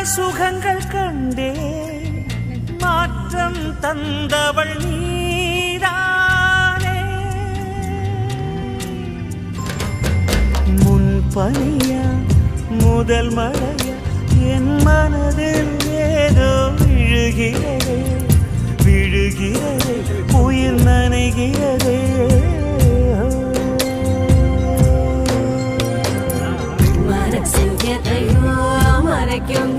சுகங்கள் கண்டே மாற்றம் தந்தவள் நீதானே. முன்பனியா முதல் மழையா என் மனதில் ஏதோ விழுகிறதே விழுகிறதே உயிர் நனைகிறதே. மனசில் எதையோ மறைக்கும்